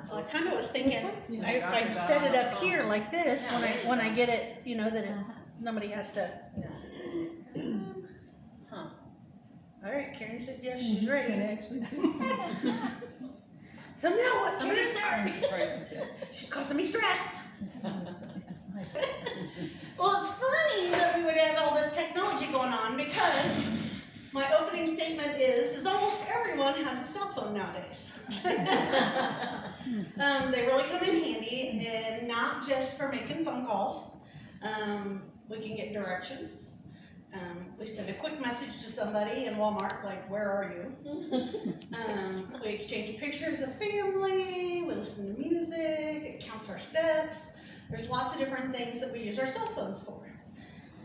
Well, I kind of was thinking if I'd set it up here like this, when I get it, you know, that nobody has to. Huh. All right, Karen said yes, she's ready. So now what? Somebody start. She's causing me stress. Well, it's funny that we would have all this technology going on because my opening statement is almost everyone has a cell phone nowadays. They really come in handy, and not just for making phone calls. We can get directions. We send a quick message to somebody in Walmart, like, where are you? We exchange pictures of family, we listen to music, it counts our steps. There's lots of different things that we use our cell phones for.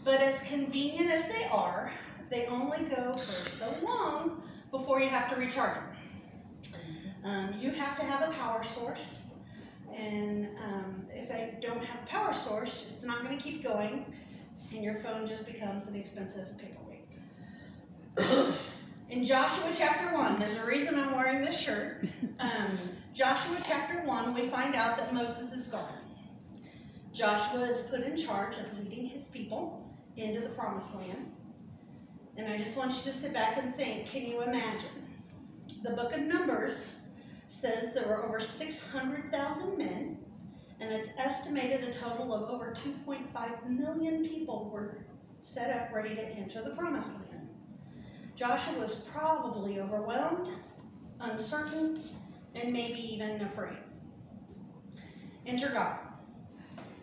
But as convenient as they are, they only go for so long before you have to recharge them. You have to have a power source, and if I don't have a power source, it's not going to keep going, and your phone just becomes an expensive paperweight. In Joshua chapter 1, there's a reason I'm wearing this shirt. Joshua chapter 1, we find out that Moses is gone. Joshua is put in charge of leading his people into the promised land. And I just want you to sit back and think, can you imagine? The book of Numbers says there were over 600,000 men, and it's estimated a total of over 2.5 million people were set up ready to enter the promised land. Joshua was probably overwhelmed, uncertain, and maybe even afraid. Enter God.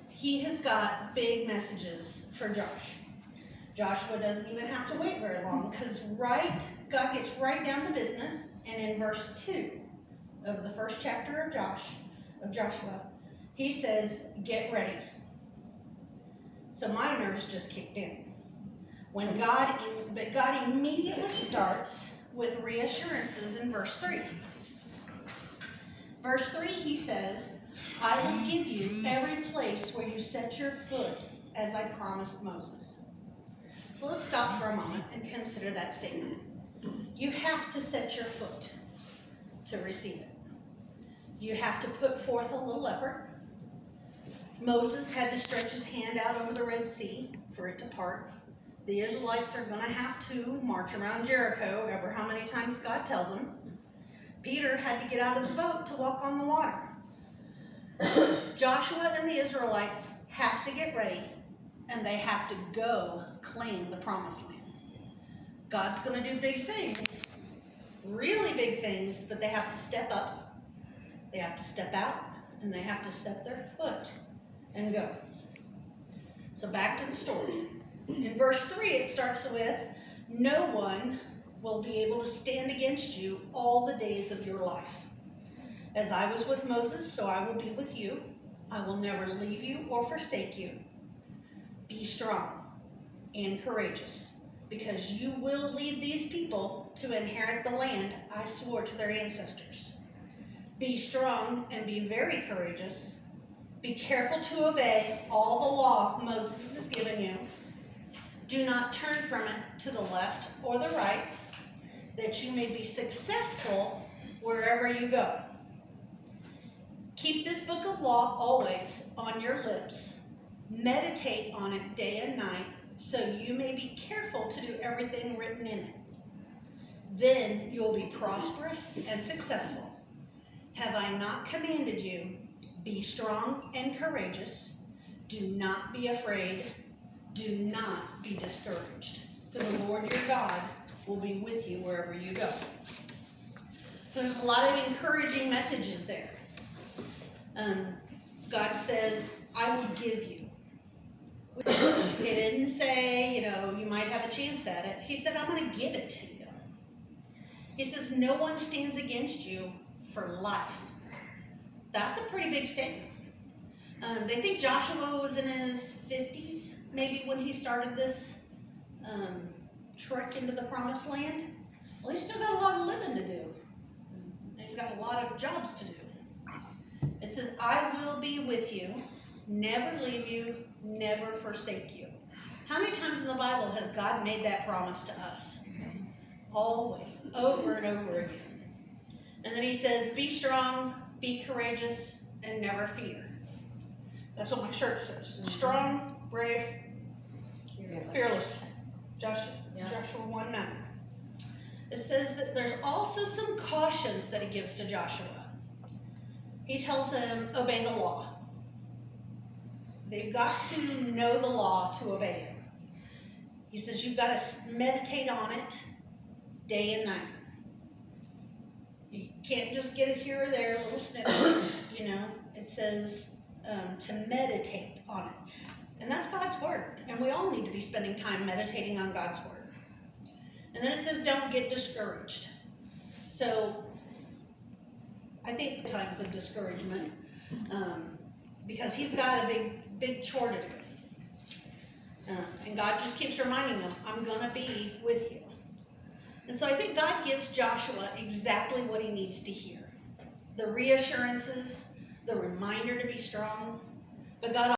He has got big messages for Josh. Joshua doesn't even have to wait very long, because God gets right down to business, and in verse 2 of the first chapter of Joshua, he says, get ready. So my nerves just kicked in. But God immediately starts with reassurances in verse 3. Verse 3, he says, I will give you every place where you set your foot, as I promised Moses. So let's stop for a moment and consider that statement. You have to set your foot to receive it. You have to put forth a little effort. Moses had to stretch his hand out over the Red Sea for it to part. The Israelites are going to have to march around Jericho ever how many times God tells them. Peter had to get out of the boat to walk on the water. Joshua and the Israelites have to get ready, and they have to go claim the promised land. God's going to do big things, really big things, but they have to step up, they have to step out, and they have to step their foot and go. So back to the story. In verse 3, it starts with, no one will be able to stand against you all the days of your life. As I was with Moses, so I will be with you. I will never leave you or forsake you. Be strong and courageous, because you will lead these people to inherit the land I swore to their ancestors. Be strong and be very courageous. Be careful to obey all the law Moses has given you. Do not turn from it to the left or the right, that you may be successful wherever you go. Keep this book of law always on your lips. Meditate on it day and night, so you may be careful to do everything written in it. Then you will be prosperous and successful. Have I not commanded you? Be strong and courageous. Do not be afraid. Do not be discouraged. For the Lord your God will be with you wherever you go. So there's a lot of encouraging messages there. God says, I will give you. He didn't say, you might have a chance at it. He said, I'm going to give it to you. He says, no one stands against you for life. That's a pretty big statement. They think Joshua was in his 50s, maybe when he started this trek into the promised land. Well, he's still got a lot of living to do. He's got a lot of jobs to do. It says, I will be with you, never leave you, never forsake you. How many times in the Bible has God made that promise to us? Always, over and over again. And then he says, be strong be courageous, and never fear. That's what my shirt says. Strong, brave, fearless. Joshua 1:9. It says that there's also some cautions that he gives to Joshua. He tells him, obey the law. They've got to know the law to obey it. He says you've got to meditate on it day and night. You can't just get it here or there, little snippets, you know. It says to meditate on it. And that's God's word. And we all need to be spending time meditating on God's word. And then it says don't get discouraged. So I think times of discouragement, because he's got a big chore to do. And God just keeps reminding him, I'm going to be with you. And so I think God gives Joshua exactly what he needs to hear. The reassurances, the reminder to be strong. But God